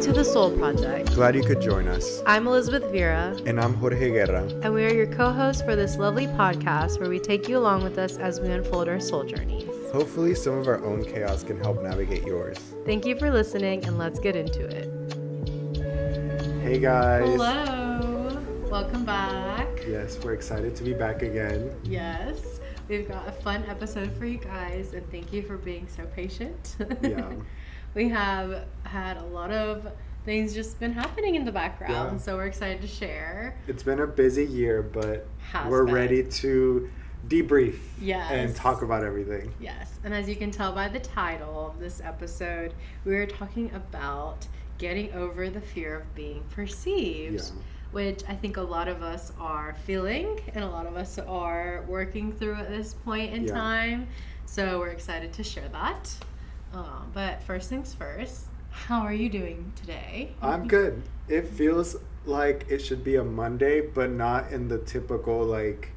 to The Soul Project. Glad you could join us. I'm Elizabeth Vera. And I'm Jorge Guerra. And we are your co-hosts for this lovely podcast where we take you along with us as we unfold our soul journeys. Hopefully some of our own chaos can help navigate yours. Thank you for listening, and let's get into it. Hey guys. Hello. Welcome back. Yes, we're excited to be back again. Yes. We've got a fun episode for you guys, and thank you for being so patient. Yeah. We have had a lot of things just been happening in the background, so we're excited to share. It's been a busy year, but we're ready to debrief and talk about everything. Yes, and as you can tell by the title of this episode, we are talking about getting over the fear of being perceived, which I think a lot of us are feeling and a lot of us are working through at this point in time. So we're excited to share that. But first things first, how are you doing today? I'm good. It feels like it should be a Monday, but not in the typical like,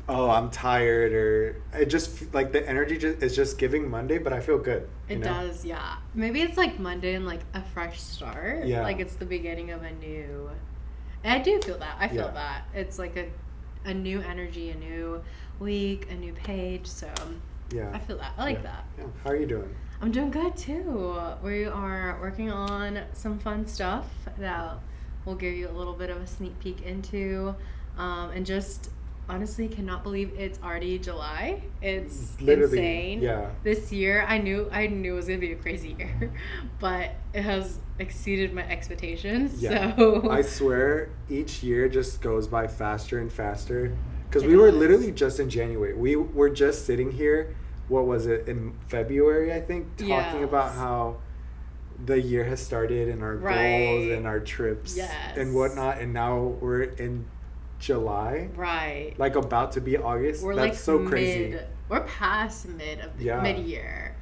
oh, I'm tired, or it just like the energy is just giving Monday, but I feel good. It does, yeah. Maybe it's like Monday and like a fresh start. Yeah. Like it's the beginning of a new. And I do feel that. I feel that. It's like a new energy, a new week, a new page. So I feel that. I like that. Yeah. How are you doing? I'm doing good too. We are working on some fun stuff that we'll give you a little bit of a sneak peek into. And just honestly cannot believe it's already July. It's literally insane. Yeah. This year I knew it was gonna be a crazy year, but it has exceeded my expectations. Yeah. So I swear each year just goes by faster and faster. Because we were literally just in January. We were just sitting here, what was it, in February, I think, talking about how the year has started and our goals and our trips and whatnot. And now we're in July. Right. Like about to be August. We're That's like so crazy. We're past mid-year.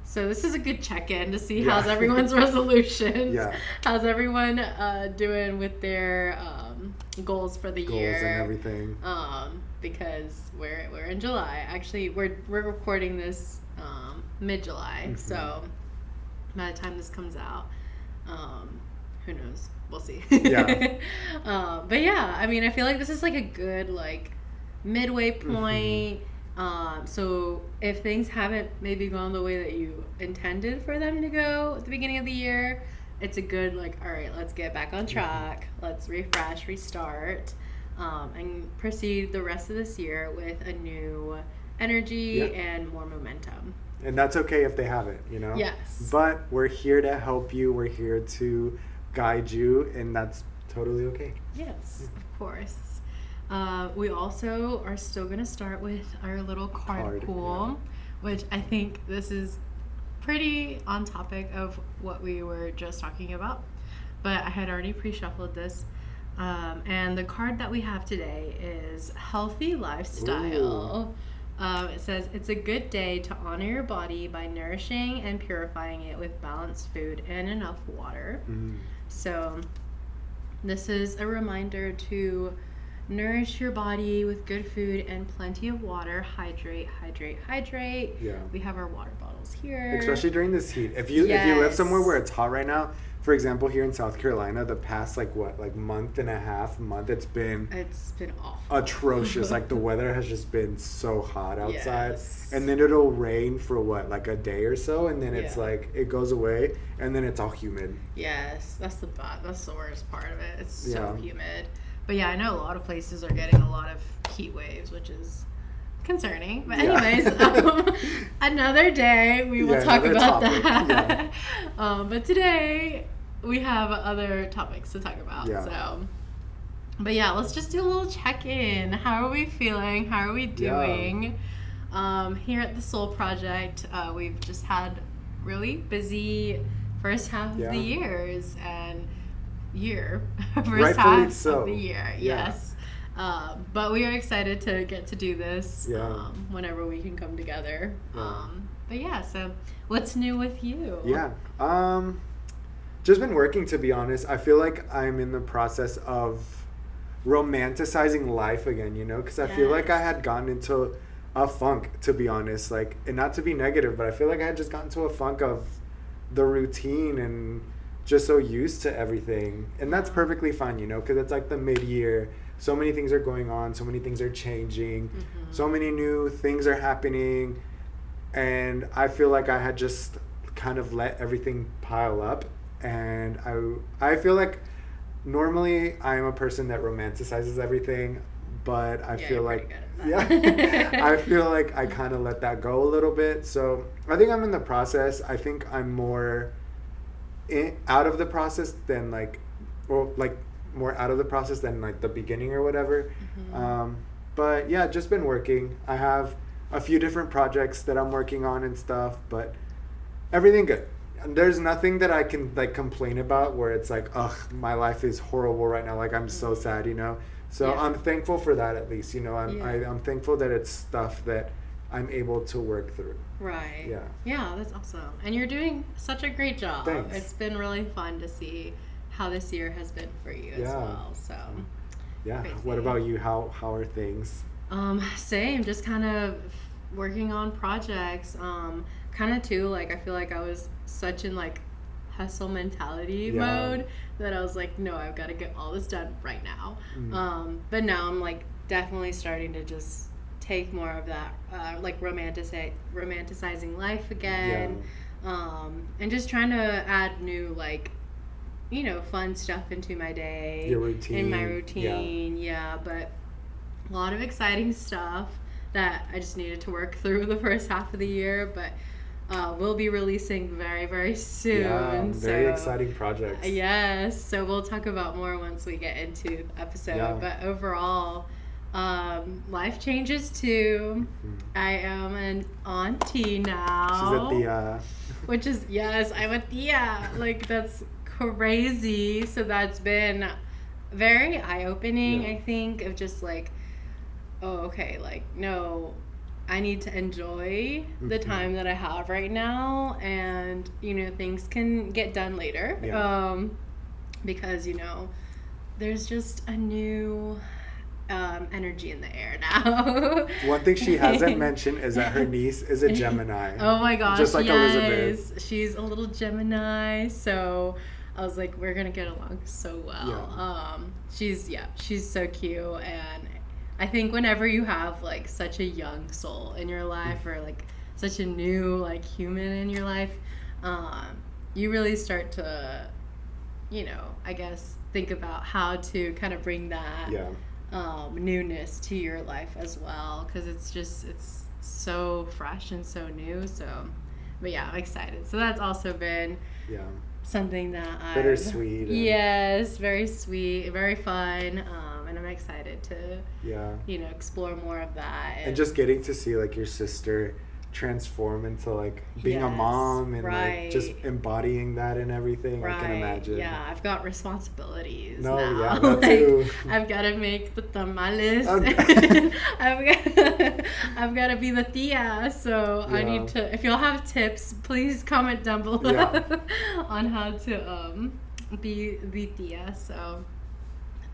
So this is a good check-in to see how's everyone's resolutions. Yeah. How's everyone doing with their goals for the year? Goals and everything. Because we're in July. Actually, we're recording this mid-July. Mm-hmm. So by the time this comes out, who knows? We'll see. Yeah. But yeah, I mean, I feel like this is like a good like midway point. So if things haven't maybe gone the way that you intended for them to go at the beginning of the year, it's a good like, all right, let's get back on track. Let's refresh, restart, and proceed the rest of this year with a new energy and more momentum. And that's okay if they haven't, you know? Yes. But we're here to help you. We're here to guide you, and that's totally okay. Yes, of course. We also are still going to start with our little card pool, which I think this is pretty on topic of what we were just talking about. But I had already pre-shuffled this. And the card that we have today is Healthy Lifestyle. It says, it's a good day to honor your body by nourishing and purifying it with balanced food and enough water. So this is a reminder to nourish your body with good food and plenty of water. Hydrate. Yeah. We have our water bottles here. Especially during this heat. If you live somewhere where it's hot right now, for example, here in South Carolina, the past month and a half, it's been awful. Atrocious. Like the weather has just been so hot outside. And then it'll rain for a day or so, and then it's like it goes away, and then it's all humid. Yes, that's the worst part of it. It's so humid. But yeah, I know a lot of places are getting a lot of heat waves, which is concerning. But anyways, another day we will talk about that. But today we have other topics to talk about. So, but yeah, let's just do a little check-in. How are we feeling? How are we doing? Here at the Soul Project, we've just had really busy first half of the years and first half of the year. Yes. But we are excited to get to do this whenever we can come together. But yeah, so what's new with you? Just been working, to be honest. I feel like I'm in the process of romanticizing life again, you know, because I feel like I had gotten into a funk, to be honest, like, and not to be negative, but I feel like I had just gotten to a funk of the routine and just so used to everything. And that's perfectly fine, you know, because it's like the mid-year. So many things are going on. So many things are changing. So many new things are happening. And I feel like I had just kind of let everything pile up. And I feel like normally I'm a person that romanticizes everything. But I feel like, I feel like I kind of let that go a little bit. So I think I'm in the process. I think I'm more out of the process than like, or like more out of the process than like the beginning or whatever. But yeah, just been working. I have a few different projects that I'm working on and stuff, but everything good. There's nothing that I can like complain about where it's like, ugh, my life is horrible right now. Like I'm so sad, you know? So I'm thankful for that at least, you know. I'm thankful that it's stuff that I'm able to work through. Right. Yeah. Yeah, that's awesome. And you're doing such a great job. Thanks. It's been really fun to see how this year has been for you as well. So yeah. Crazy. What about you? How are things? Same, just kind of working on projects. Kind of too, like I feel like I was such in like hustle mentality mode that I was like, no, I've got to get all this done right now. But now I'm like definitely starting to just take more of that like romanticizing life again, and just trying to add new like, you know, fun stuff into my day, in my routine. But a lot of exciting stuff that I just needed to work through the first half of the year, but we'll be releasing very, very soon. Yeah, very exciting projects. Yes, so we'll talk about more once we get into the episode. Yeah. But overall, life changes too. I am an auntie now. She's a tia. Which is, yes, I'm a tia. Like, that's crazy. So that's been very eye-opening, I think, of just like, oh, okay, like, no, I need to enjoy the time that I have right now, and, you know, things can get done later, because, you know, there's just a new energy in the air now. One thing she hasn't mentioned is that her niece is a Gemini. Oh my gosh, just like Elizabeth. She's a little Gemini, so I was like, we're gonna get along so well. She's so cute, and I think whenever you have like such a young soul in your life, or like such a new like human in your life, you really start to, you know, I guess think about how to kind of bring that newness to your life as well, because it's so fresh and so new. So, but yeah, I'm excited. So that's also been something that bittersweet. Yes, very sweet, very fun. And I'm excited to, you know, explore more of that. And just getting to see like your sister transform into like being a mom and like just embodying that and everything. I can imagine. Yeah, I've got responsibilities now. Yeah, that like, too. I've got to make the tamales. I've got to be the tia. So I need to. If y'all have tips, please comment down below on how to be the tia. So.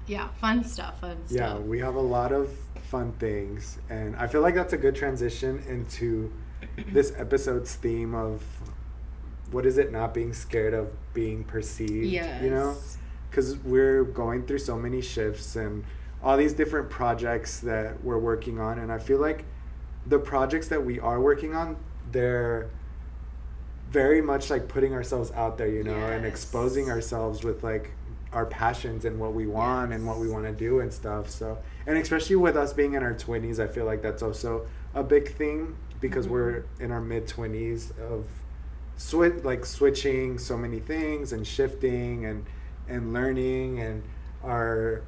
Yeah, fun stuff. Yeah, we have a lot of fun things, and I feel like that's a good transition into this episode's theme of what is it, not being scared of being perceived, you know? Because we're going through so many shifts and all these different projects that we're working on, and I feel like the projects that we are working on, they're very much like putting ourselves out there, you know, and exposing ourselves with like our passions and what we want and what we want to do and stuff. So, and especially with us being in our 20s, I feel like that's also a big thing, because we're in our mid-20s of switching so many things and shifting and learning, and our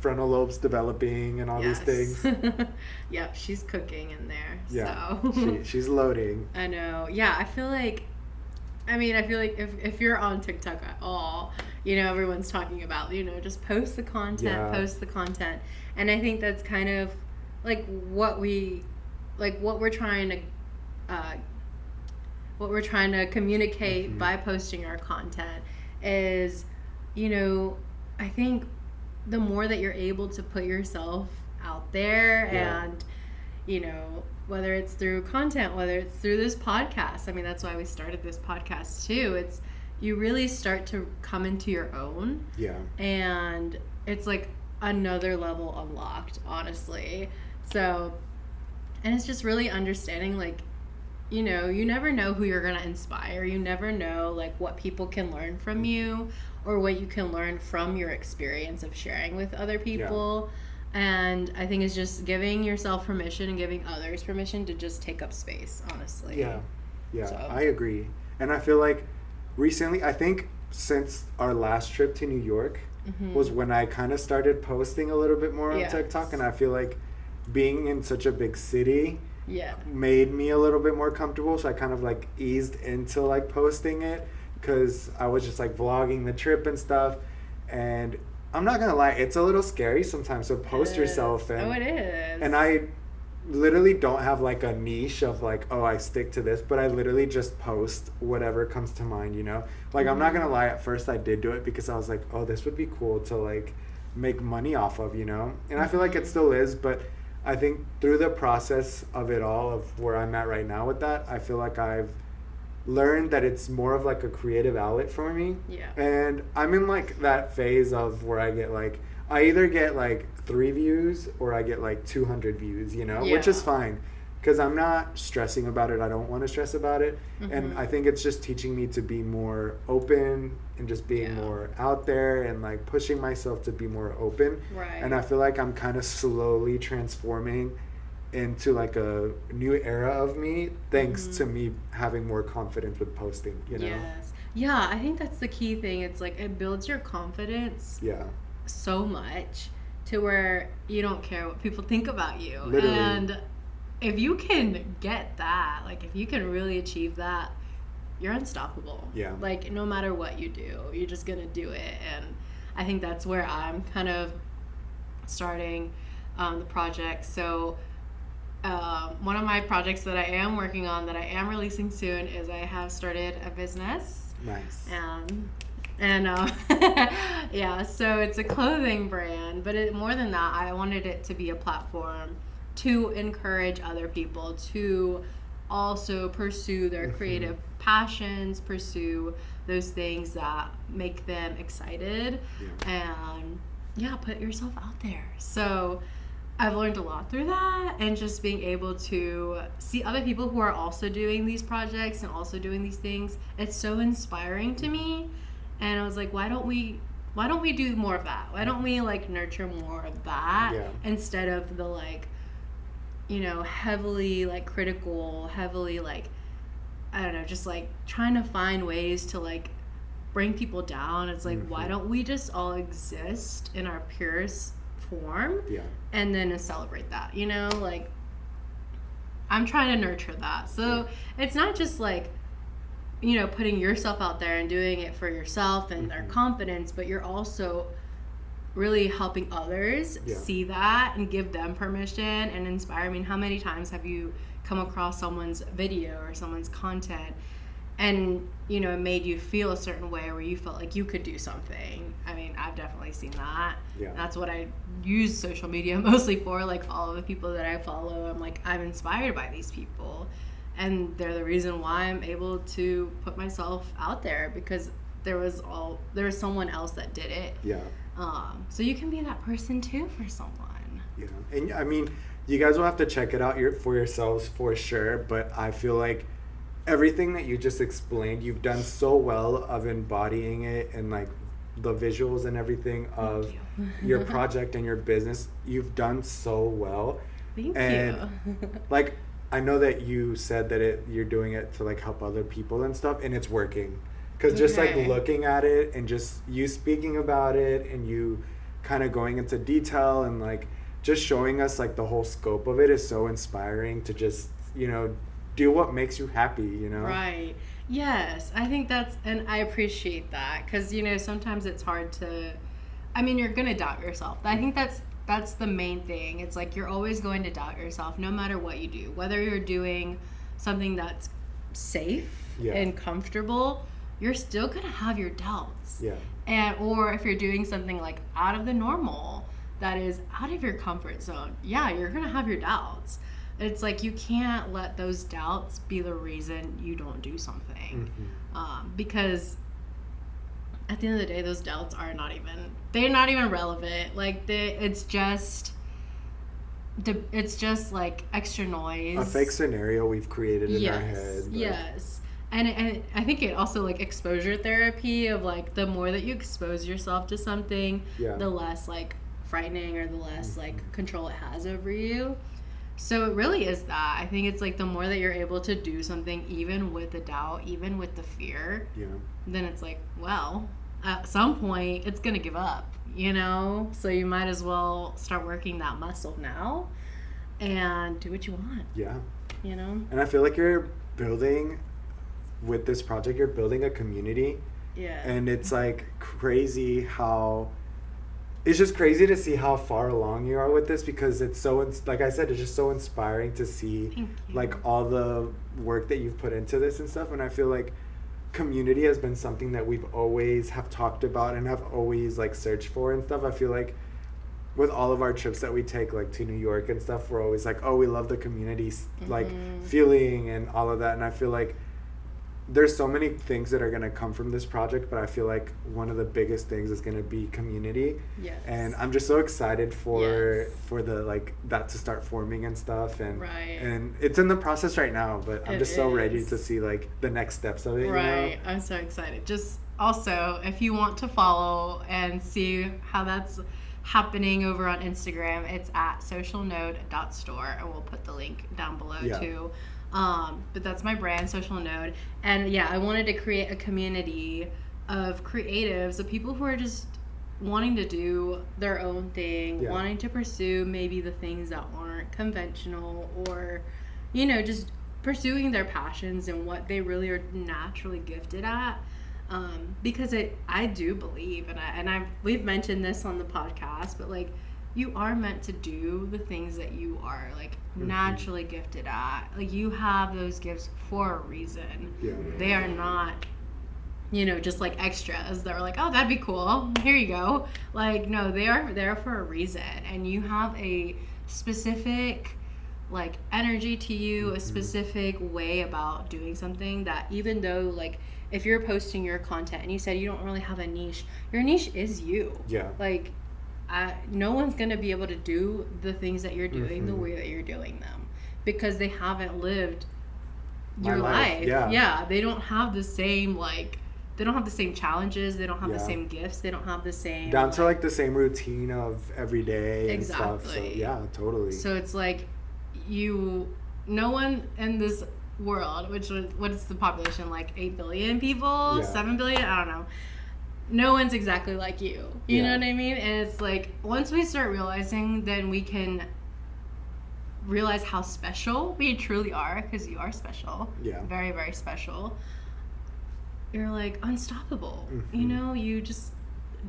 frontal lobes developing and all these things. Yep, she's cooking in there. Yeah, so. she's loading. I know. Yeah, I feel like if you're on TikTok at all, you know, everyone's talking about, you know, just post the content. And I think that's kind of like what we're trying to communicate by posting our content is, you know, I think the more that you're able to put yourself out there and, you know, whether it's through content, whether it's through this podcast. I mean, that's why we started this podcast too. It's, you really start to come into your own. Yeah. And it's like another level unlocked, honestly. So, and it's just really understanding, like, you know, you never know who you're going to inspire. You never know, like, what people can learn from you or what you can learn from your experience of sharing with other people. Yeah. And I think it's just giving yourself permission and giving others permission to just take up space, honestly. Yeah. Yeah, so. I agree. And I feel like recently, I think since our last trip to New York was when I kind of started posting a little bit more on TikTok. And I feel like being in such a big city made me a little bit more comfortable. So I kind of like eased into like posting it because I was just like vlogging the trip and stuff. And I'm not going to lie, it's a little scary sometimes. So post yourself. And, it is. And I literally don't have like a niche of like, oh, I stick to this, but I literally just post whatever comes to mind, you know? Like, I'm not going to lie, at first I did do it because I was like, oh, this would be cool to like make money off of, you know? And I feel like it still is, but I think through the process of it all, of where I'm at right now with that, I feel like I've learned that it's more of like a creative outlet for me. Yeah. And I'm in like that phase of where I get like, I either get like 3 views or I get like 200 views, you know, which is fine because I'm not stressing about it. I don't want to stress about it. And I think it's just teaching me to be more open and just being more out there and like pushing myself to be more open. Right. And I feel like I'm kind of slowly transforming into like a new era of me thanks to me having more confidence with posting, you know? Yes. Yeah, I think that's the key thing. It's like it builds your confidence. Yeah. So much to where you don't care what people think about you. Literally. And if you can get that, like if you can really achieve that, you're unstoppable. Yeah. Like no matter what you do, you're just gonna do it. And I think that's where I'm kind of starting the project. So one of my projects that I am working on that I am releasing soon is I have started a business. Nice. And yeah, so it's a clothing brand, but more than that, I wanted it to be a platform to encourage other people to also pursue their creative passions, pursue those things that make them excited, and put yourself out there. So I've learned a lot through that, and just being able to see other people who are also doing these projects and also doing these things. It's so inspiring to me. And I was like, why don't we do more of that? Why don't we like nurture more of that instead of the like, you know, heavily like critical, heavily like, I don't know, just like trying to find ways to like bring people down. It's like, why don't we just all exist in our purest form and then celebrate that, you know? Like, I'm trying to nurture that. So it's not just like, you know, putting yourself out there and doing it for yourself and their confidence, but you're also really helping others see that and give them permission and inspire. I mean, how many times have you come across someone's video or someone's content and, you know, it made you feel a certain way where you felt like you could do something? I mean, I've definitely seen that. Yeah. That's what I use social media mostly for. Like, all of the people that I follow, I'm like, I'm inspired by these people. And they're the reason why I'm able to put myself out there, because there was someone else that did it. Yeah. So you can be that person too for someone. Yeah. And I mean, you guys will have to check it out for yourselves for sure. But I feel like everything that you just explained, you've done so well of embodying it and like the visuals and everything of your project and your business. You've done so well. Thank you. Like, I know that you said that you're doing it to like help other people and stuff, and it's working. Because just like looking at it and just you speaking about it and you kind of going into detail and like just showing us like the whole scope of it is so inspiring to just, you know, do what makes you happy, you know? Right. Yes. I think and I appreciate that, because, you know, sometimes it's hard to, I mean, you're going to doubt yourself. I think that's the main thing. It's like you're always going to doubt yourself no matter what you do. Whether you're doing something that's safe and comfortable, you're still going to have your doubts. Yeah. Or if you're doing something like out of the normal, that is out of your comfort zone, you're going to have your doubts. It's like you can't let those doubts be the reason you don't do something. Because at the end of the day, those doubts are they're not even relevant. Like, it's just like extra noise. A fake scenario we've created in our head. Like. Yes. And I think it also, like, exposure therapy of, like, the more that you expose yourself to something, the less, like, frightening or the less, like, control it has over you. So it really is that. I think it's, like, the more that you're able to do something, even with the doubt, even with the fear, then it's like, well, at some point, it's going to give up, you know? So you might as well start working that muscle now and do what you want. Yeah. You know? And I feel like with this project, you're building a community. Yeah. And it's, like, crazy it's just crazy to see how far along you are with this, because it's so, like I said, it's just so inspiring to see, like, all the work that you've put into this and stuff. And I feel like community has been something that we've always have talked about and have always, like, searched for and stuff. I feel like with all of our trips that we take, like, to New York and stuff, we're always like, oh, we love the community, like, feeling and all of that. And I feel like there's so many things that are going to come from this project, but I feel like one of the biggest things is going to be community. Yes. And I'm just so excited for the, like, that to start forming and stuff. And and it's in the process right now, but I'm just so ready to see, like, the next steps of it. Right. You know? I'm so excited. Just also, if you want to follow and see how that's happening over on Instagram, it's at socialnode.store, and we'll put the link down below too. But that's my brand, Social Node. And yeah, I wanted to create a community of creatives, of people who are just wanting to do their own thing, wanting to pursue maybe the things that aren't conventional, or, you know, just pursuing their passions and what they really are naturally gifted at. Because I do believe, and we've mentioned this on the podcast, but, like, you are meant to do the things that you are, like, naturally gifted at. Like, you have those gifts for a reason. Yeah. They are not, you know, just, like, extras that are like, oh, that'd be cool, here you go. Like, no, they are there for a reason. And you have a specific, like, energy to you, a specific way about doing something that, even though, like, if you're posting your content and you said you don't really have a niche, your niche is you. Yeah. Like, no one's going to be able to do the things that you're doing the way that you're doing them, because they haven't lived your life. Yeah. They don't have the same, like, they don't have the same challenges. They don't have the same gifts. They don't have the same... Down to, like, the same routine of every day and stuff. So, yeah, totally. So it's like, no one in this world, what is the population, like 8 billion people? 7 billion? I don't know. No one's exactly like you. You know what I mean? And it's like, once we start realizing, then we can realize how special we truly are, because you are special. Yeah. Very, very special. You're, like, unstoppable. You know, you just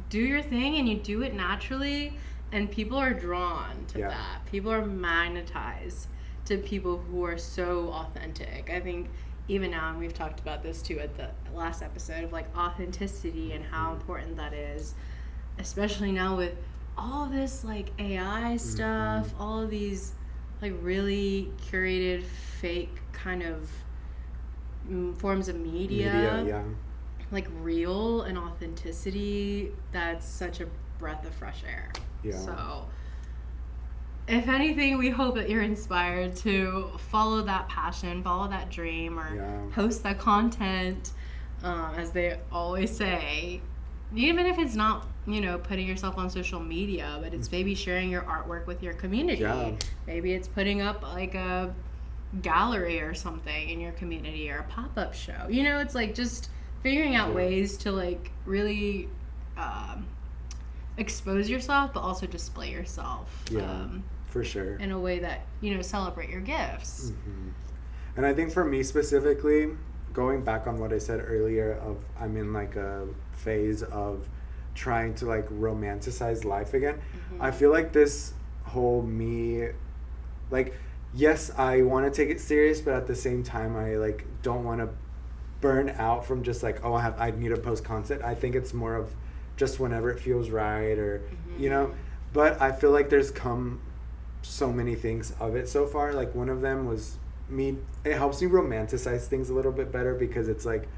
do your thing and you do it naturally, and people are drawn to that. People are magnetized to people who are so authentic. I think even now, and we've talked about this too at the last episode, of, like, authenticity and how important that is, especially now with all this, like, AI stuff, all of these, like, really curated fake kind of forms of media, like, real and authenticity, that's such a breath of fresh air. So if anything, we hope that you're inspired to follow that passion, follow that dream, or post that content, as they always say, even if it's not, you know, putting yourself on social media, but it's maybe sharing your artwork with your community. Maybe it's putting up, like, a gallery or something in your community, or a pop-up show. You know, it's like just figuring out ways to, like, really expose yourself, but also display yourself. For sure. In a way that, you know, celebrate your gifts. And I think for me specifically, going back on what I said earlier, of I'm in, like, a phase of trying to, like, romanticize life again. I feel like this whole me, like, yes, I want to take it serious, but at the same time, I, like, don't want to burn out from just, like, oh, I need to post content. I think it's more of just whenever it feels right, or you know. But I feel like there's come so many things of it so far. Like, one of them was it helps me romanticize things a little bit better, because it's like,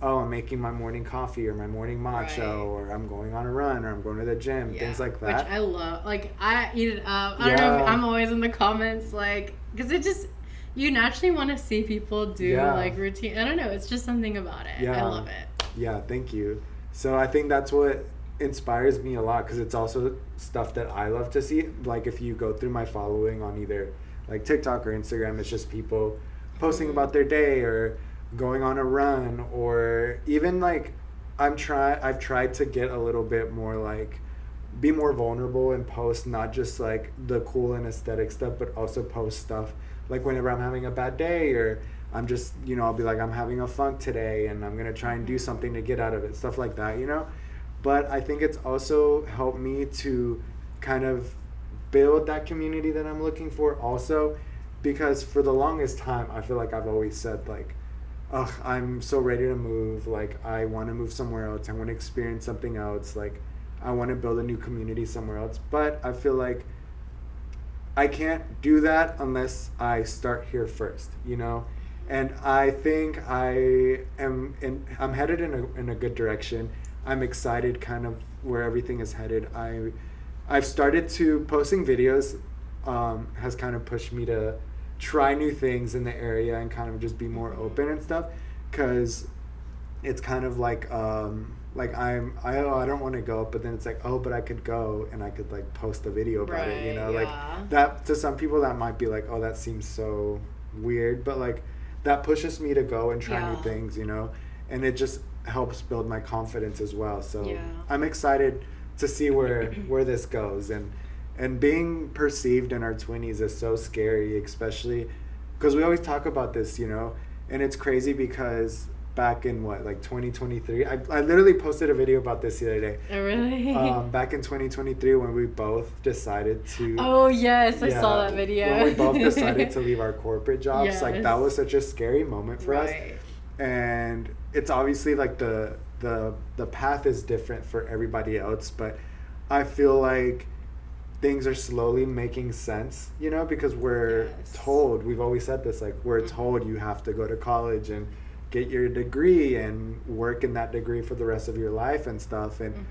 oh, I'm making my morning coffee or my morning matcha, Right. or I'm going on a run, or I'm going to the gym, things like that. Which I love. Like, I eat it up. I don't know if I'm always in the comments, like, because it just, you naturally want to see people do, like, routine. I don't know. It's just something about it. I love it. Yeah, thank you. So I think that's what inspires me a lot, because it's also stuff that I love to see. Like, if you go through my following on either, like, TikTok or Instagram, it's just people posting about their day or going on a run, or even like I've tried to get a little bit more like be more vulnerable and post not just like the cool and aesthetic stuff, but also post stuff like whenever I'm having a bad day, or I'm just, I'll be like, I'm having a funk today and I'm gonna try and do something to get out of it, stuff like that, but I think it's also helped me to kind of build that community that I'm looking for also, because for the longest time I feel like I've always said like, ugh, I'm so ready to move. Like, I want to move somewhere else. I want to experience something else. Like, I want to build a new community somewhere else. But I feel like I can't do that unless I start here first, And I think I'm headed in a good direction. I'm excited kind of where everything is headed. I've started to posting videos, has kind of pushed me to try new things in the area and kind of just be more open and stuff, because it's kind of like I don't want to go, but then it's like, oh, but I could go and I could like post a video about it, like that. To some people that might be like, oh, that seems so weird, but like that pushes me to go and try new things, and it just helps build my confidence as well. So I'm excited to see where this goes. And being perceived in our 20s is so scary, especially because we always talk about this, and it's crazy because back in 2023, I literally posted a video about this the other day. Oh, really? Back in 2023, when we both decided to... Oh, yes, I saw that video. When we both decided to leave our corporate jobs, like that was such a scary moment for us. And it's obviously like the path is different for everybody else, but I feel like things are slowly making sense, because we're told, we've always said this, like we're told you have to go to college and get your degree and work in that degree for the rest of your life and stuff. And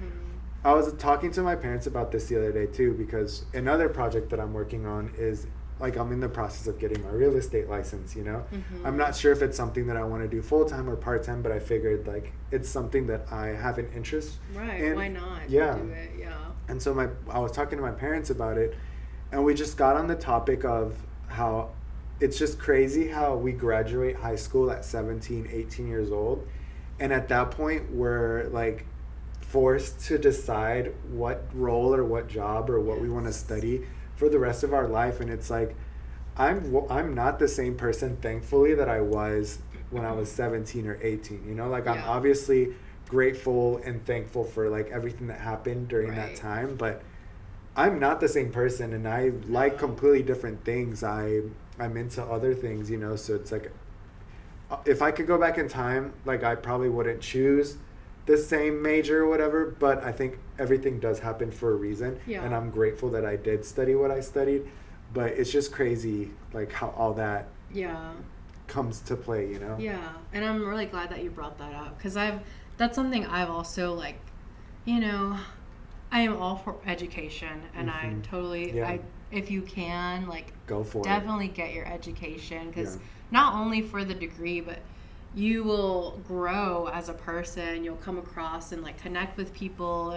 I was talking to my parents about this the other day too, because another project that I'm working on is like, I'm in the process of getting my real estate license, I'm not sure if it's something that I want to do full-time or part-time, but I figured like it's something that I have an interest in. Why not? Do it. And so I was talking to my parents about it, and we just got on the topic of how it's just crazy how we graduate high school at 17, 18 years old. And at that point, we're like forced to decide what role or what job or what we want to study for the rest of our life. And it's like, I'm not the same person, thankfully, that I was when I was 17 or 18, I'm obviously grateful and thankful for like everything that happened during that time, but I'm not the same person, and I like completely different things. I'm into other things, so it's like, if I could go back in time, like I probably wouldn't choose the same major or whatever, but I think everything does happen for a reason, and I'm grateful that I did study what I studied. But it's just crazy like how all that comes to play, and I'm really glad that you brought that up, because that's something I've also like, I am all for education, and I totally if you can, like, go for definitely get your education, because not only for the degree, but you will grow as a person. You'll come across and like connect with people,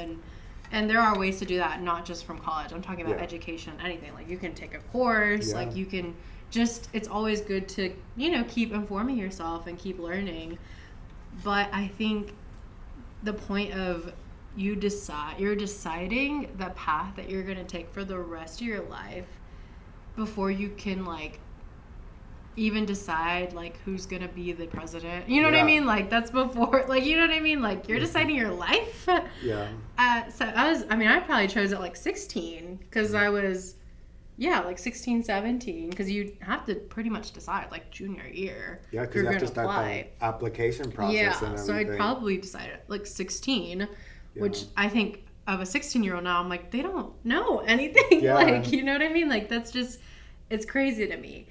and there are ways to do that, not just from college. I'm talking about education, anything. Like, you can take a course, like you can just, it's always good to, keep informing yourself and keep learning. But I think the point of you're deciding the path that you're going to take for the rest of your life before you can like even decide like who's going to be the president. You know what I mean? Like, that's before, like, you know what I mean? Like, you're deciding your life. So I probably chose at like 16, because I was like 16, 17, because you have to pretty much decide like junior year. Yeah, because you have to start the application process and everything. So I'd probably decide at like 16, which I think of a 16-year-old now, I'm like, they don't know anything. Like, you know what I mean? Like, that's just, it's crazy to me.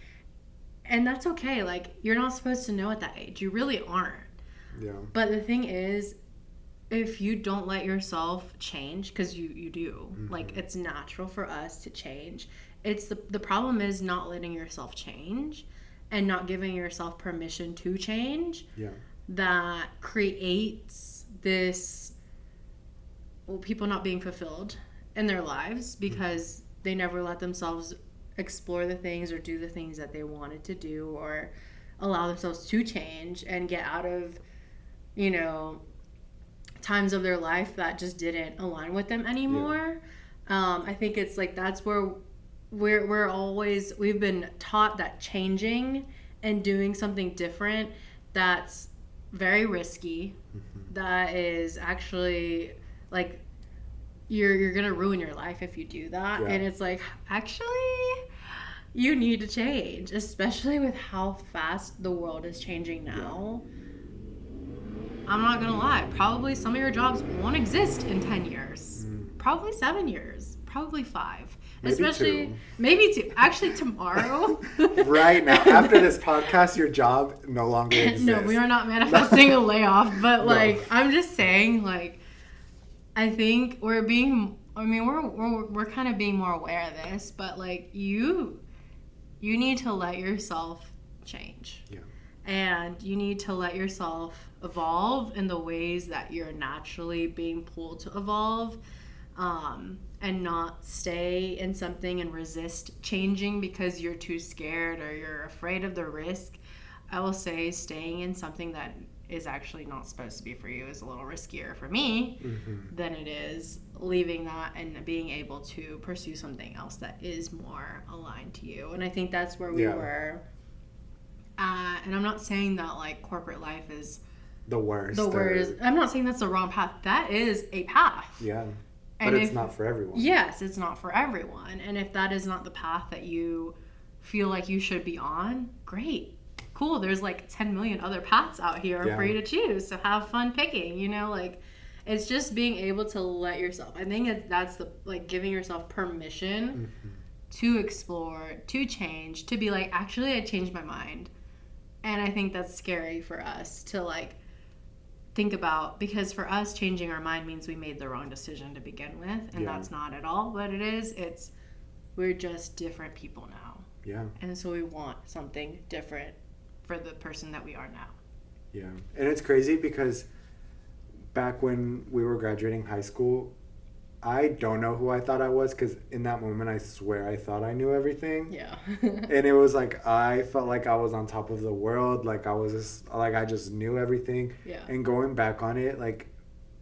And that's okay. Like, you're not supposed to know at that age. You really aren't. Yeah. But the thing is, if you don't let yourself change, because you do, like, it's natural for us to change. It's the problem is not letting yourself change and not giving yourself permission to change. Yeah. That creates this, people not being fulfilled in their lives because they never let themselves explore the things or do the things that they wanted to do, or allow themselves to change and get out of, times of their life that just didn't align with them anymore. Yeah. I think it's like that's where we've been taught that changing and doing something different, that's very risky. That is actually like you're gonna ruin your life if you do that. Yeah. And it's like, actually, you need to change, especially with how fast the world is changing now. Yeah. I'm not gonna lie, probably some of your jobs won't exist in 10 years. Probably 7 years, probably 5. Maybe two. Actually, tomorrow. Right now, after this podcast, your job no longer exists. No, we are not manifesting a layoff, but like, I'm just saying, like, I think we're kind of being more aware of this, but like, you need to let yourself change. Yeah. And you need to let yourself evolve in the ways that you're naturally being pulled to evolve, and not stay in something and resist changing because you're too scared or you're afraid of the risk. I will say staying in something that is actually not supposed to be for you is a little riskier for me than it is leaving that and being able to pursue something else that is more aligned to you. And I think that's where we were at. And I'm not saying that like corporate life is the worst. I'm not saying that's the wrong path. That is a path. Yeah. But it's not for everyone. Yes, it's not for everyone. And if that is not the path that you feel like you should be on, great. Cool. There's like 10 million other paths out here for you to choose. So have fun picking, like it's just being able to let yourself. I think that's the like giving yourself permission to explore, to change, to be like, actually, I changed my mind. And I think that's scary for us to like think about, because for us, changing our mind means we made the wrong decision to begin with, and that's not at all what it is. It's we're just different people now. Yeah. And so we want something different for the person that we are now. Yeah. And it's crazy because back when we were graduating high school, I don't know who I thought I was, because in that moment, I swear I thought I knew everything. Yeah. And it was like, I felt like I was on top of the world. Like I just knew everything. Yeah. And going back on it, like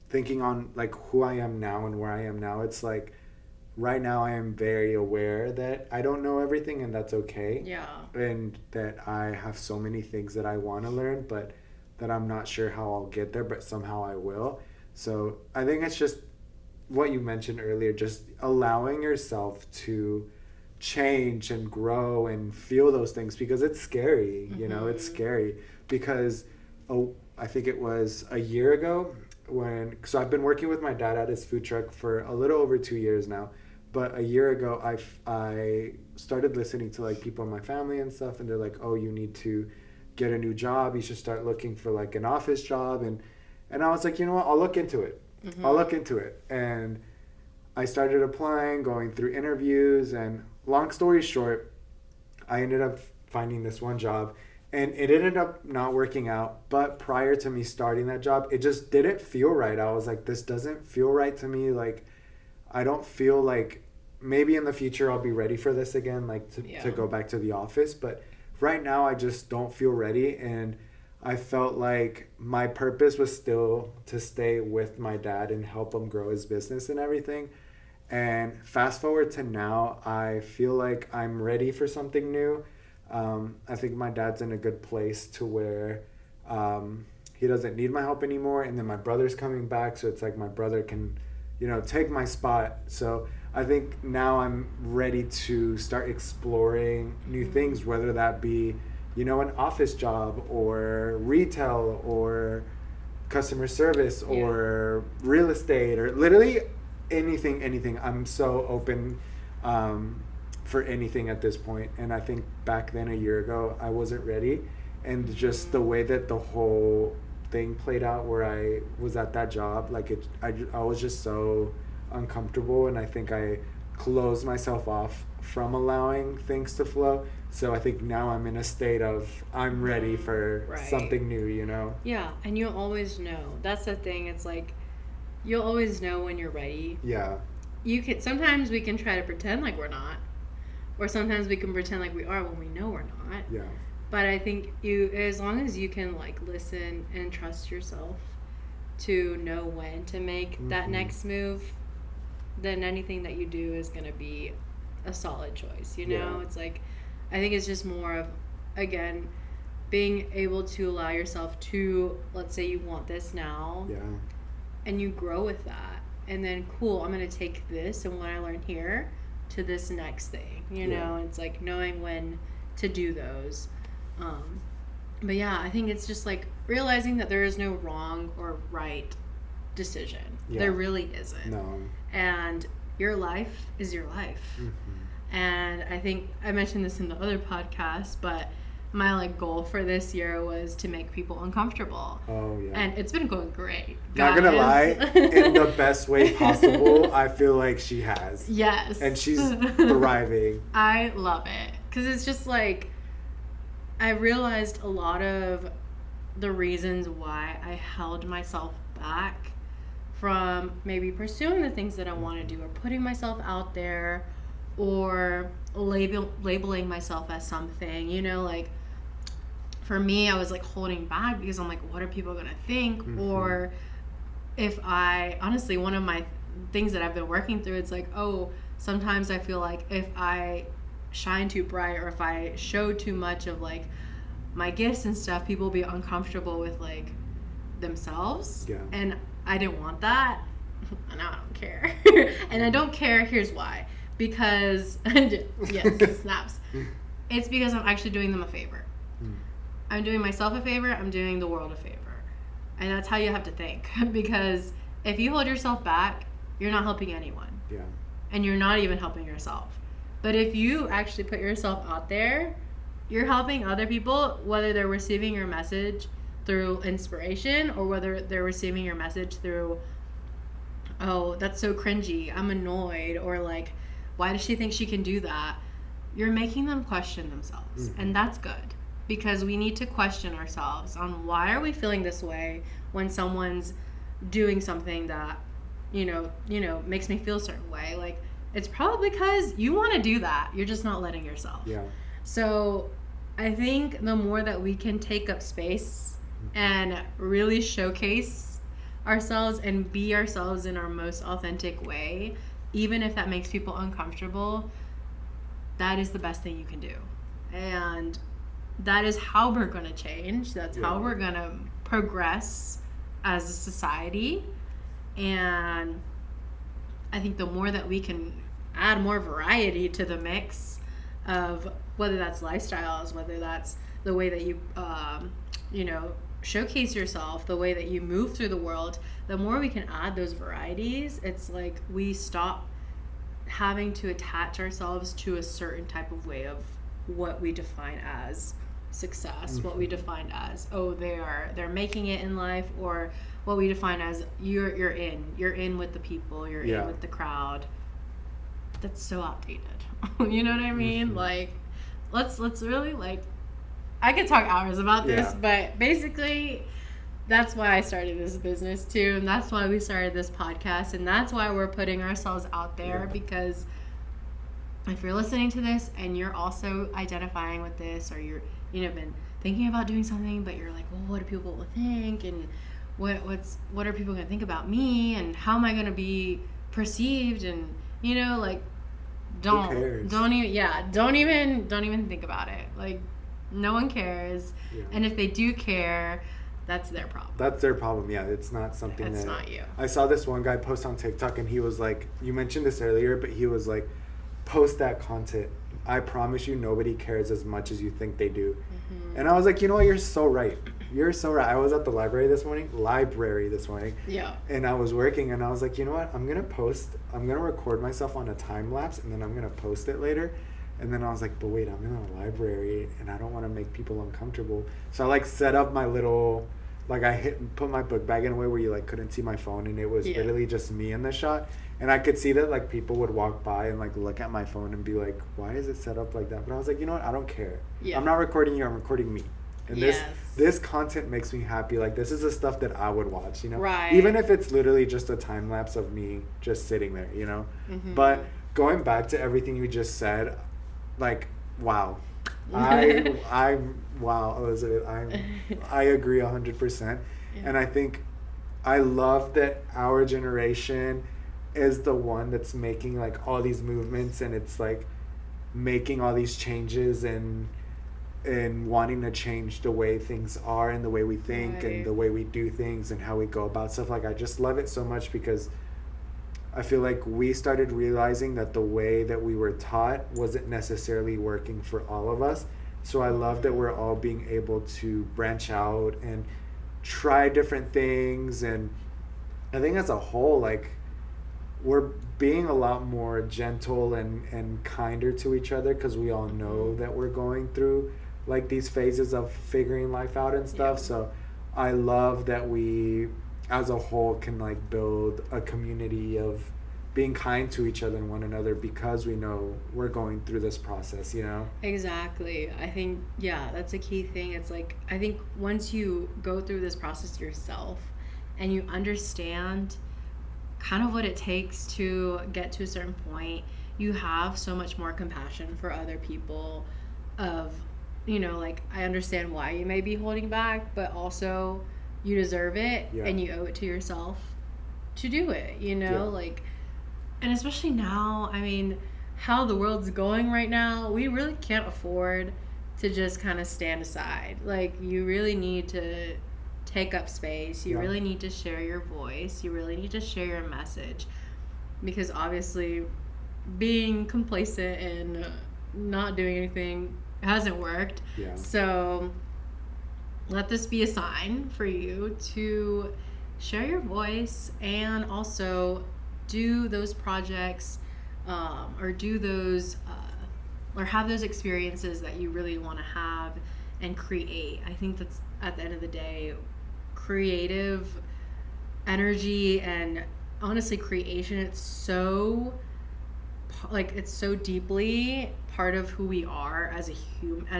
thinking on like who I am now and where I am now, it's like right now I am very aware that I don't know everything, and that's okay. Yeah. And that I have so many things that I want to learn, but that I'm not sure how I'll get there, but somehow I will. So I think it's just what you mentioned earlier, just allowing yourself to change and grow and feel those things, because it's scary. It's scary because I think it was a year ago so I've been working with my dad at his food truck for a little over 2 years now, but a year ago I started listening to like people in my family and stuff, and they're like, oh, you need to get a new job, you should start looking for like an office job, and I was like, you know what, I'll look into it. I'll look into it. And I started applying, going through interviews, and long story short, I ended up finding this one job, and it ended up not working out. But prior to me starting that job, it just didn't feel right. I was like, this doesn't feel right to me. Like, I don't feel like maybe in the future I'll be ready for this again, like to go back to the office. But right now I just don't feel ready. And I felt like my purpose was still to stay with my dad and help him grow his business and everything. And fast forward to now, I feel like I'm ready for something new. I think my dad's in a good place to where he doesn't need my help anymore. And then my brother's coming back, so it's like my brother can, take my spot. So I think now I'm ready to start exploring new things, whether that be an office job or retail or customer service or real estate or literally anything. I'm so open for anything at this point. And I think back then, a year ago, I wasn't ready. And just the way that the whole thing played out where I was at that job. Like I was just so uncomfortable, and I think I closed myself off from allowing things to flow. So I think now I'm in a state of I'm ready for something new, you know? Yeah, and you'll always know. That's the thing. It's like you'll always know when you're ready. Yeah. Sometimes we can try to pretend like we're not, or sometimes we can pretend like we are when we know we're not. Yeah. But I think as long as you can like listen and trust yourself to know when to make that next move, then anything that you do is going to be a solid choice, you know? It's like, I think it's just more of, again, being able to allow yourself to, let's say you want this now, and you grow with that, and then cool, I'm going to take this and what I learned here to this next thing, you know? It's like knowing when to do those. But yeah, I think it's just like realizing that there is no wrong or right decision. There really isn't. No. And your life is your life. And I think I mentioned this in the other podcast, but my like goal for this year was to make people uncomfortable. Oh yeah. And it's been going great. Not gonna lie, in the best way possible. I feel like she has. Yes. And she's thriving. I love it because it's just like I realized a lot of the reasons why I held myself back from maybe pursuing the things that I want to do, or putting myself out there, or labeling myself as something, you know, like for me, I was like holding back because I'm like, what are people going to think? Or if honestly, one of my things that I've been working through, it's like, oh, sometimes I feel like if I shine too bright, or if I show too much of like my gifts and stuff, people will be uncomfortable with like themselves. Yeah. And I didn't want that. And now I don't care. And I don't care. Here's why. Because, yes, snaps. It's because I'm actually doing them a favor. I'm doing myself a favor. I'm doing the world a favor. And that's how you have to think. Because if you hold yourself back, you're not helping anyone. Yeah. And you're not even helping yourself. But if you actually put yourself out there, you're helping other people, whether they're receiving your message through inspiration, or whether they're receiving your message through, oh, that's so cringy, I'm annoyed, or like, why does she think she can do that? You're making them question themselves. And that's good, because we need to question ourselves on why are we feeling this way when someone's doing something that, you know, makes me feel a certain way. Like, it's probably because you want to do that. You're just not letting yourself. Yeah. So I think the more that we can take up space and really showcase ourselves and be ourselves in our most authentic way, even if that makes people uncomfortable, that is the best thing you can do. And that is how we're going to change. That's how we're going to progress as a society. And I think the more that we can add more variety to the mix of whether that's lifestyles, whether that's the way that you, showcase yourself, the way that you move through the world, the more we can add those varieties, it's like we stop having to attach ourselves to a certain type of way of what we define as success, what we define as, oh, they're making it in life, or what we define as you're in with the people, you're in with the crowd. That's so outdated. You know what I mean? Like, let's really, like, I could talk hours about this, but basically that's why I started this business too, and that's why we started this podcast, and that's why we're putting ourselves out there, because if you're listening to this and you're also identifying with this, or you're been thinking about doing something, but you're like, well, what do people think, and what are people gonna think about me, and how am I gonna be perceived, and like, don't even think about it. Like, no one cares. And if they do care, that's their problem. That's their problem. Yeah, it's not something that's not you. I saw this one guy post on TikTok, and he was like, you mentioned this earlier, but he was like, post that content. I promise you nobody cares as much as you think they do. And I was like, you know what, you're so right. You're so right. I was at the library this morning. Yeah. And I was working, and I was like, you know what, I'm going to record myself on a time lapse, and then I'm going to post it later. And then I was like, but wait, I'm in a library, and I don't want to make people uncomfortable. So I like set up my little like I put my book bag in a way where you like couldn't see my phone, and it was literally just me in the shot. And I could see that like people would walk by and like look at my phone and be like, why is it set up like that? But I was like, you know what? I don't care. Yeah. I'm not recording you. I'm recording me. And this content makes me happy. Like, this is the stuff that I would watch, you know? Right. Even if it's literally just a time lapse of me just sitting there, you know? Mm-hmm. But going back to everything you just said, like, wow. Wow, Elizabeth. I agree 100%. Yeah. And I think I love that our generation is the one that's making like all these movements, and it's like making all these changes and wanting to change the way things are and the way we think and the way we do things and how we go about stuff. Like, I just love it so much because I feel like we started realizing that the way that we were taught wasn't necessarily working for all of us. So I love that we're all being able to branch out and try different things. And I think as a whole, like, we're being a lot more gentle and kinder to each other because we all know that we're going through like these phases of figuring life out and stuff. So I love that we as a whole can like build a community of being kind to each other and one another because we know we're going through this process, you know? Exactly. I think, that's a key thing. It's like, I think once you go through this process yourself and you understand kind of what it takes to get to a certain point, you have so much more compassion for other people of, you know, like, I understand why you may be holding back, but also you deserve it and you owe it to yourself to do it, you know? Like, and especially now, I mean, how the world's going right now, we really can't afford to just kind of stand aside. Like, you really need to take up space. You really need to share your voice. You really need to share your message. Because obviously, being complacent and not doing anything hasn't worked. So let this be a sign for you to share your voice and also do those projects or do those or have those experiences that you really want to have and create. I think that's, at the end of the day, creative energy and honestly creation, it's so deeply part of who we are as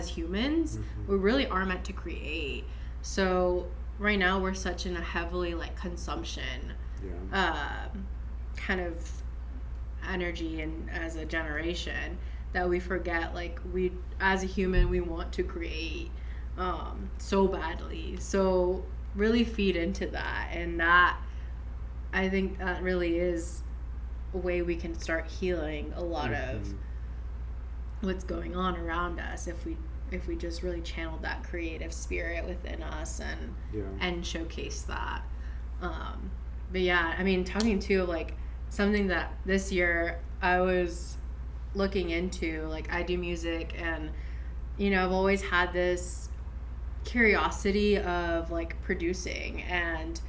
humans. Mm-hmm. We really are meant to create. So right now we're such in a heavily like consumption kind of energy, and as a generation that we forget, like, we as a human we want to create so badly. So really feed into that, and that, I think that really is a way we can start healing a lot of what's going on around us if we just really channel that creative spirit within us and showcase that. But I mean, talking to like something that this year I was looking into, like, I do music, and you know, I've always had this curiosity of like producing, and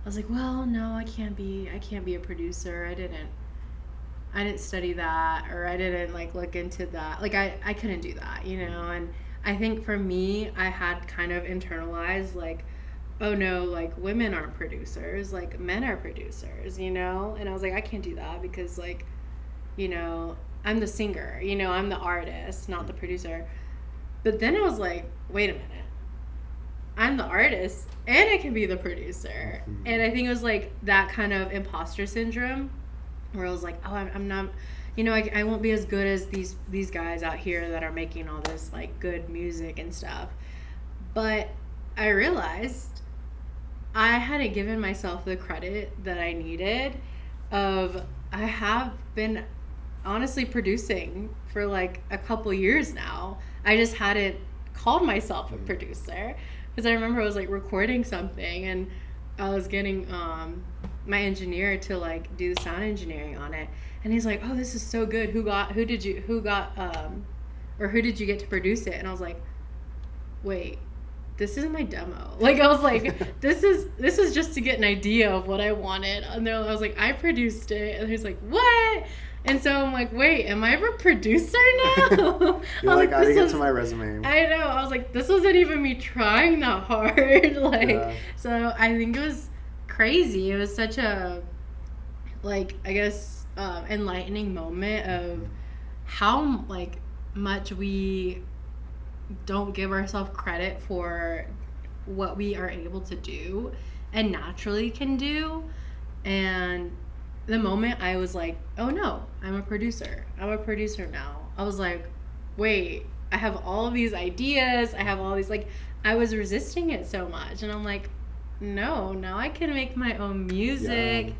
I was like, well, no, I can't be a producer. I didn't study that, or I didn't like look into that. Like, I couldn't do that, you know. And I think for me, I had kind of internalized like, oh no, like, women aren't producers, like, men are producers, you know. And I was like, I can't do that because, like, you know, I'm the singer, you know, I'm the artist, not the producer. But then I was like, wait a minute, I'm the artist and I can be the producer. And I think it was like that kind of imposter syndrome where I was like, oh, I'm not, you know, I won't be as good as these guys out here that are making all this like good music and stuff. But I realized I hadn't given myself the credit that I needed. I have been honestly producing for like a couple years now. I just hadn't called myself a producer, because I remember I was like recording something and I was getting my engineer to like do the sound engineering on it, and he's like, oh, this is so good, who did you get to produce it? And I was like, wait, this is my demo. Like, I was like, this is just to get an idea of what I wanted. And I was like, I produced it. And he's like, what? And so I'm like, wait, am I a producer now? You're like, adding it to my resume. I know. I was like, this wasn't even me trying that hard. Like, so I think it was crazy. It was such a, like, I guess, enlightening moment of how, like, much we don't give ourselves credit for what we are able to do and naturally can do. And the moment I was like, oh no, I'm a producer now, I was like, wait, I have all of these ideas, I have all these, like, I was resisting it so much, and I'm like, no, now I can make my own music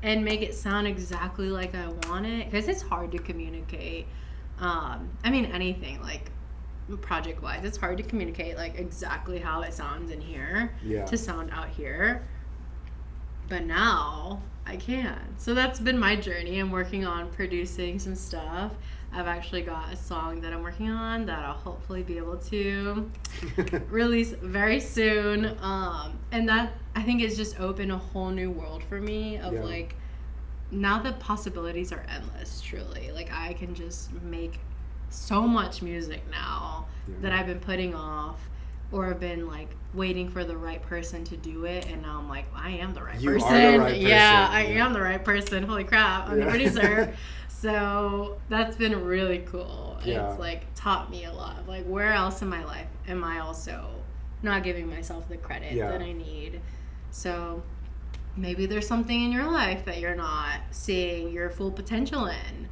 and make it sound exactly like I want it, because it's hard to communicate. I mean, anything, like, project wise, it's hard to communicate like exactly how it sounds in here to sound out here, but now I can. So that's been my journey. I'm working on producing some stuff. I've actually got a song that I'm working on that I'll hopefully be able to release very soon, and that I think has just opened a whole new world for me of like, now the possibilities are endless, truly. Like, I can just make so much music now that I've been putting off or have been like waiting for the right person to do it, and now I'm like, I am the right person. Are the right person. I am the right person. Holy crap, I'm the producer. So that's been really cool. It's like taught me a lot of like, where else in my life am I also not giving myself the credit that I need. So maybe there's something in your life that you're not seeing your full potential in,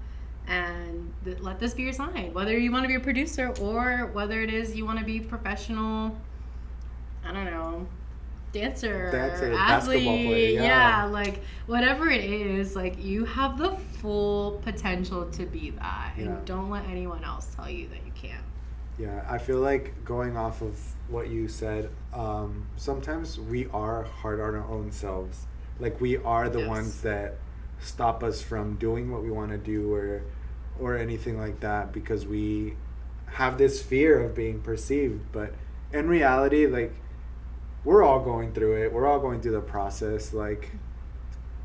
and let this be your sign, whether you want to be a producer or whether it is you want to be professional, I don't know, dancer, athlete, basketball player, like whatever it is, like you have the full potential to be that, and don't let anyone else tell you that you can't. I feel like, going off of what you said, sometimes we are hard on our own selves. Like, we are the ones that stop us from doing what we want to do or anything like that, because we have this fear of being perceived. But in reality, like, we're all going through it. We're all going through the process. Like,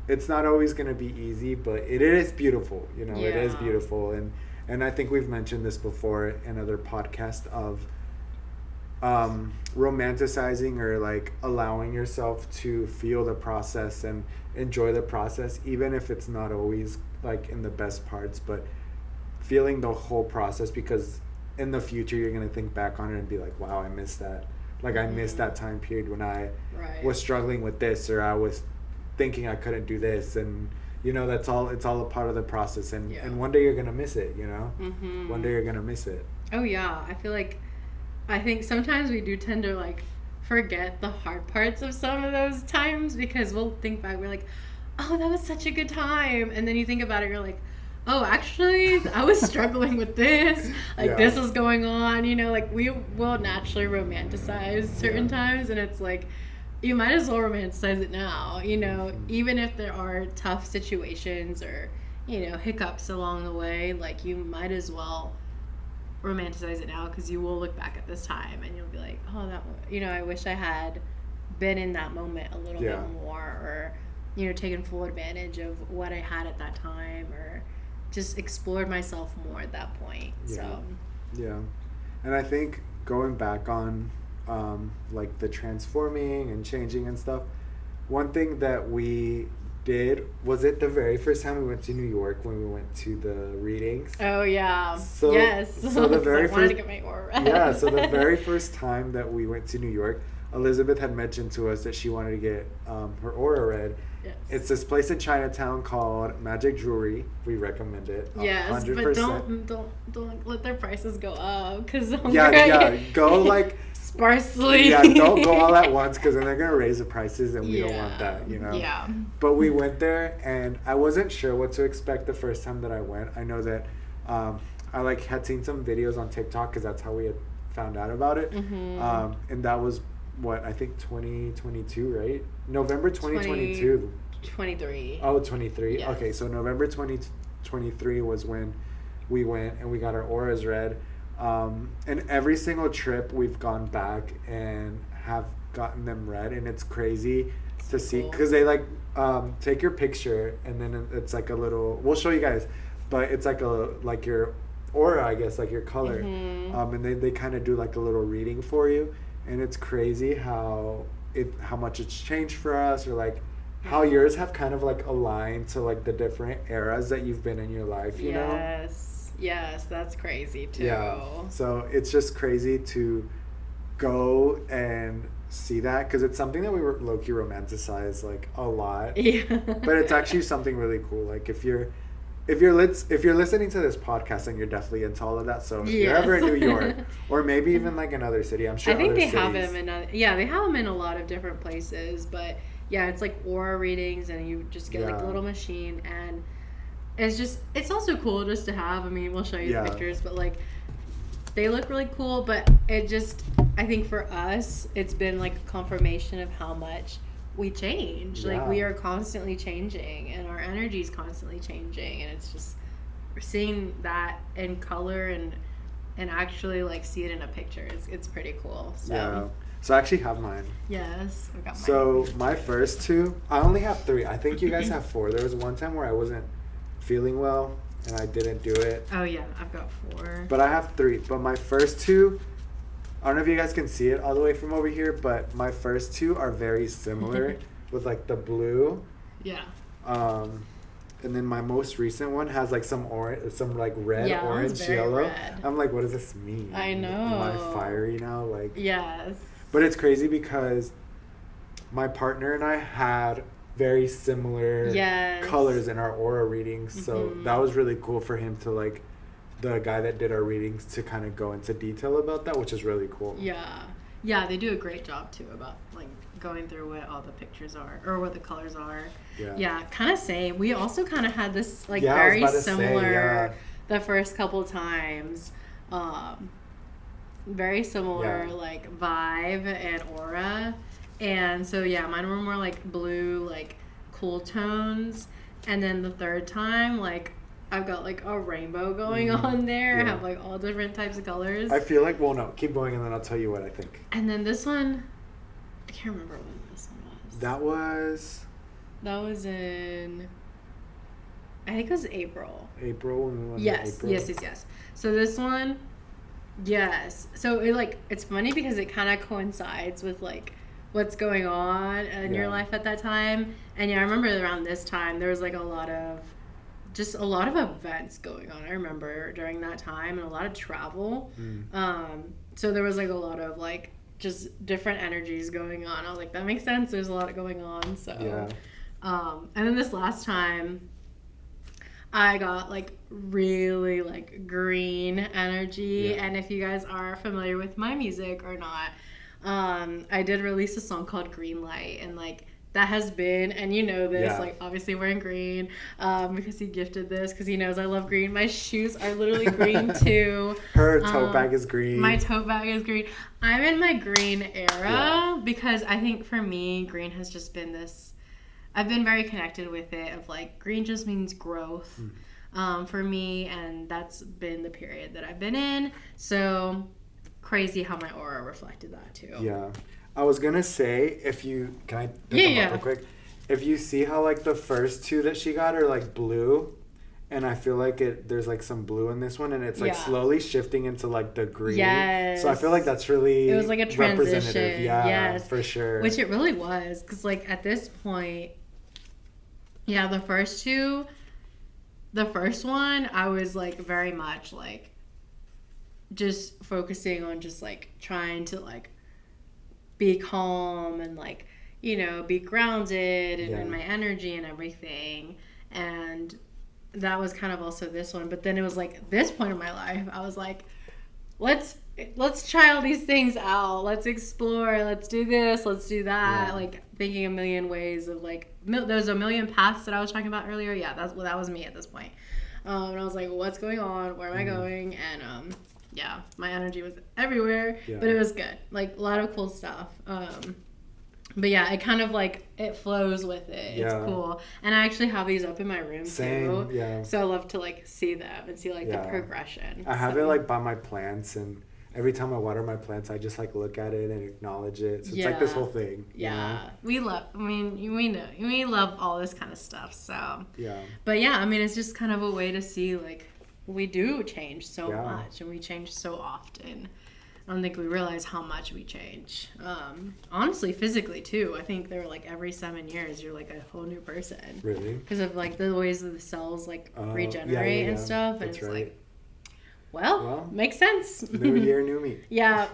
it's not always going to be easy, but it is beautiful. You know, it is beautiful. And I think we've mentioned this before in other podcasts of romanticizing or like allowing yourself to feel the process and enjoy the process, even if it's not always like in the best parts, but feeling the whole process, because in the future you're going to think back on it and be like, wow, I missed that. Like, I missed that time period when I was struggling with this, or I was thinking I couldn't do this. And, you know, it's all a part of the process. And one day you're going to miss it, you know? One day you're going to miss it. Oh, yeah. I think sometimes we do tend to, like, forget the hard parts of some of those times, because we'll think back, we're like, oh, that was such a good time. And then you think about it, you're like, oh, actually, I was struggling with this. Like, this is going on. You know, like, we will naturally romanticize certain times. And it's like, you might as well romanticize it now. You know, even if there are tough situations or, you know, hiccups along the way, like, you might as well romanticize it now, because you will look back at this time and you'll be like, oh, that, you know, I wish I had been in that moment a little bit more, or, you know, taken full advantage of what I had at that time, or just explored myself more at that point. And I think going back on like the transforming and changing and stuff, one thing that we did, was it the very first time we went to New York when we went to the readings? Oh yeah. So the very I wanted to get my aura read. So the very first time that we went to New York, Elizabeth had mentioned to us that she wanted to get her aura read. Yes. It's this place in Chinatown called Magic Jewelry. We recommend it. 100%. But don't let their prices go up, because go like sparsely. Don't go all at once, because then they're gonna raise the prices, and we don't want that, you know. But we went there, and I wasn't sure what to expect the first time that I went. I know that I like had seen some videos on TikTok, because that's how we had found out about it. And that was what, I think 2022, right? November 2022. 23. Oh, 23. Yes. Okay, so November 2023 was when we went and we got our auras read. And every single trip we've gone back and have gotten them read, and it's crazy to see because they like take your picture and then it's like a little. We'll show you guys, but it's like your aura, I guess, like your color, and they kind of do like a little reading for you, and it's crazy how much it's changed for us, or like how yours have kind of like aligned to like the different eras that you've been in your life, you know? Yes, that's crazy too. Yeah. So it's just crazy to go and see that because it's something that we were low-key romanticize like a lot. Yeah. But it's actually something really cool. Like if you're listening to this podcast, and you're definitely into all of that. So if you're ever in New York or maybe even like another city, I'm sure. I think they have them in they have them in a lot of different places, but yeah, it's like aura readings, and you just get like a little machine, and it's also cool just to have. I mean, we'll show you the pictures, but like they look really cool, but I think for us, it's been like a confirmation of how much we change. Like we are constantly changing, and our energy is constantly changing, and it's just we're seeing that in color and actually like see it in a picture. It's pretty cool. So. Yeah. So I actually have mine. Yes, I got mine. So my first two, I only have 3. I think you guys have 4. There was one time where I wasn't feeling well and I didn't do it. Oh yeah, I've got 4. But I have 3. But my first 2, I don't know if you guys can see it all the way from over here, but my first 2 are very similar with like the blue. Yeah. And then my most recent one has like some like red, orange, yellow. Red. I'm like, what does this mean? I know. Am I fiery now? Like. Yes. But it's crazy because my partner and I had very similar colors in our aura readings. So that was really cool for him to like, the guy that did our readings, to kind of go into detail about that, which is really cool. Yeah. Yeah, they do a great job too about like going through what all the pictures are or what the colors are. Yeah, kind of same. We also kind of had this like very similar the first couple times. Very similar like vibe and aura, and so mine were more like blue, like cool tones, and then the third time like I've got like a rainbow going on there. I have like all different types of colors. I feel like, well, no, keep going and then I'll tell you what I think. And then this one, I can't remember when this one was. That was in, I think it was April. April when we went Yes. So this one. Yes. So it's funny because it kind of coincides with like what's going on in your life at that time. And I remember around this time there was like a lot of events going on. I remember during that time, and a lot of travel. So there was like a lot of like just different energies going on. I was like, that makes sense. There's a lot going on. So and then this last time I got like really like green energy, and if you guys are familiar with my music or not, I did release a song called Green Light, and like that has been, and you know this, like obviously wearing green because he gifted this because he knows I love green. My shoes are literally green too. Her tote bag is green. My tote bag is green. I'm in my green era because I think for me green has just been this, I've been very connected with it of like green just means growth for me, and that's been the period that I've been in. So crazy how my aura reflected that too. Yeah. I was gonna say, can I pick them up real quick? If you see how like the first 2 that she got are like blue, and I feel like there's like some blue in this one, and it's like slowly shifting into like the green. Yes. So I feel like that's really, it was like a transition. Yeah, for sure. Which it really was, because like at this point, the first 2, the first one I was like very much like just focusing on just like trying to like be calm and like, you know, be grounded and in my energy and everything. And that was kind of also this one. But then it was like this point in my life, I was like, let's try all these things out. Let's explore. Let's do this. Let's do that. Like thinking a million ways of like, there's a million paths that I was talking about earlier. Yeah, that was me at this point. And I was like, what's going on? Where am I going? And my energy was everywhere, but it was good. Like a lot of cool stuff. But yeah, it kind of like, it flows with it. It's cool. And I actually have these up in my room too. Yeah. So I love to like see them and see like the progression. I have it like by my plants, and every time I water my plants, I just like look at it and acknowledge it. So it's like this whole thing. Yeah. We love we love all this kind of stuff. So yeah. But yeah, I mean, it's just kind of a way to see like we do change so much, and we change so often. I don't think we realize how much we change. Honestly, physically too. I think they're like every 7 years you're like a whole new person. Really? Because of like the ways that the cells like regenerate and stuff. And That's it's right. like, well, makes sense. New year, new me. Yeah.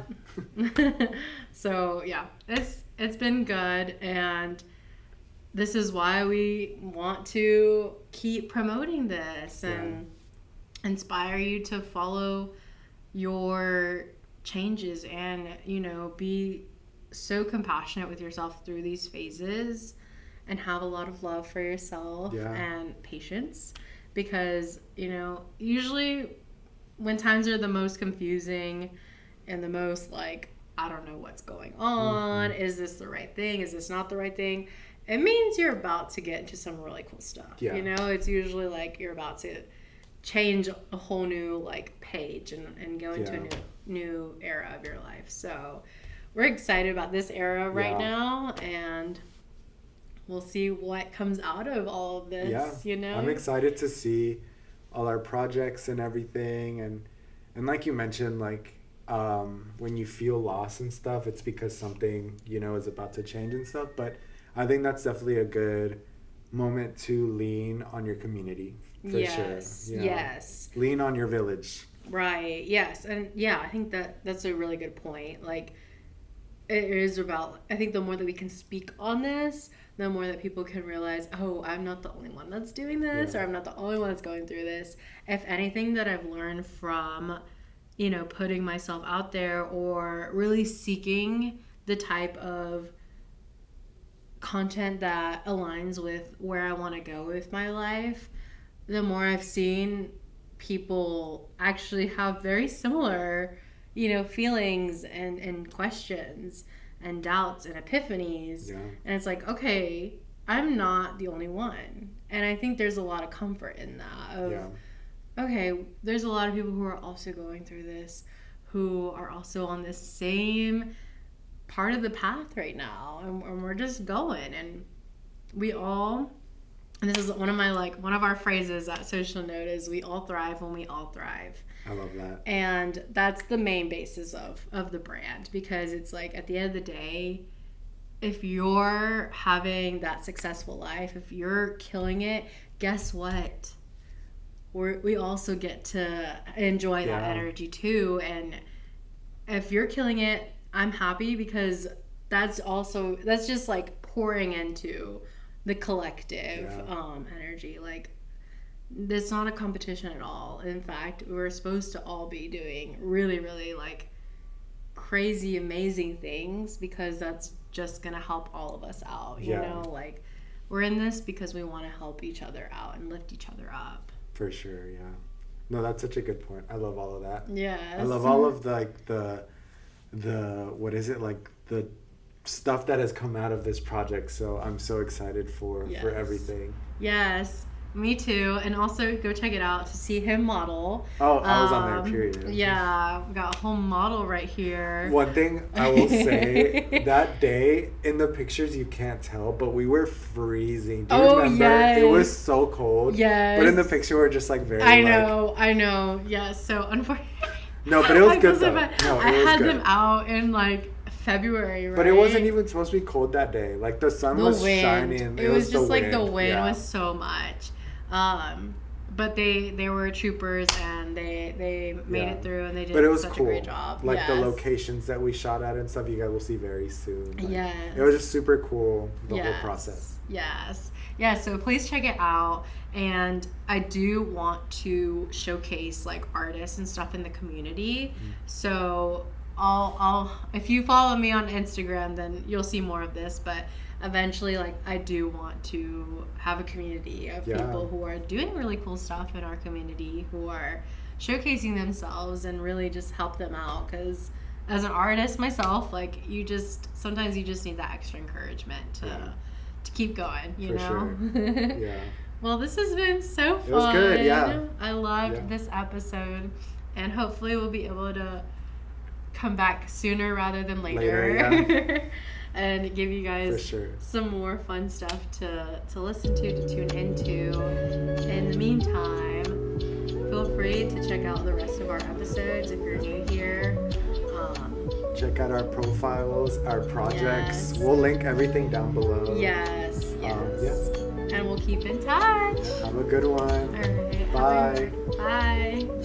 So yeah, it's been good, and this is why we want to keep promoting this and inspire you to follow your changes and, you know, be so compassionate with yourself through these phases and have a lot of love for yourself and patience, because, you know, usually when times are the most confusing and the most like, I don't know what's going on, is this the right thing, is this not the right thing, it means you're about to get into some really cool stuff. You know, it's usually like you're about to change a whole new like page and go into a new era of your life. So we're excited about this era right now, and we'll see what comes out of all of this. You know, I'm excited to see all our projects and everything, and like you mentioned, like when you feel lost and stuff, it's because something, you know, is about to change and stuff. But I think that's definitely a good moment to lean on your community. For sure. You know, yes. Lean on your village. Right. Yes. And yeah, I think that's a really good point. Like, it is about, I think the more that we can speak on this, the more that people can realize, oh, I'm not the only one that's doing this, or I'm not the only one that's going through this. If anything that I've learned from, you know, putting myself out there or really seeking the type of content that aligns with where I want to go with my life, the more I've seen people actually have very similar, you know, feelings and questions and doubts and epiphanies. And it's like, okay, I'm not the only one. And I think there's a lot of comfort in that. Okay, there's a lot of people who are also going through this, who are also on this same part of the path right now, and we're just going, and we all, and this is one of our phrases at Social Note is, we all thrive when we all thrive. I love that. And that's the main basis of the brand, because it's like, at the end of the day, if you're having that successful life, if you're killing it, guess what? We also get to enjoy that energy too. And if you're killing it, I'm happy, because that's just like pouring into the collective energy. Like, it's not a competition at all. In fact, we're supposed to all be doing really, really like crazy, amazing things, because that's just gonna help all of us out. You know, like, we're in this because we want to help each other out and lift each other up. For sure, No, that's such a good point. I love all of that. Yes. I love all of the what is it, like the stuff that has come out of this project. So I'm so excited for everything. Yes. Me too. And also go check it out to see him model. Oh, I was on there, period. Yeah, we got a whole model right here. One thing I will say, that day in the pictures you can't tell, but we were freezing. Do you remember? Yes. It was so cold. Yes. But in the picture we're just like very I know. Yes. So unfortunately. No, but it was good though. I had them out in like February, right? But it wasn't even supposed to be cold that day. Like, the sun was shining. It was just like the wind was so much. But they were troopers, and they made it through, and they did such a great job. Like, the locations that we shot at and stuff, you guys will see very soon. Like, it was just super cool, the whole process. Yeah, so please check it out. And I do want to showcase like artists and stuff in the community. So I'll if you follow me on Instagram, then you'll see more of this. But eventually, like, I do want to have a community of people who are doing really cool stuff in our community, who are showcasing themselves, and really just help them out, because as an artist myself, like sometimes you just need that extra encouragement to keep going, you know? Sure. Yeah. Well, this has been so fun. It was good, yeah. I loved this episode, and hopefully we'll be able to come back sooner rather than later. And give you guys some more fun stuff to listen to tune into. In the meantime, feel free to check out the rest of our episodes if you're new here. Check out our profiles, our projects. We'll link everything down below. Yes. And we'll keep in touch. Have a good one. All right. Bye. Bye.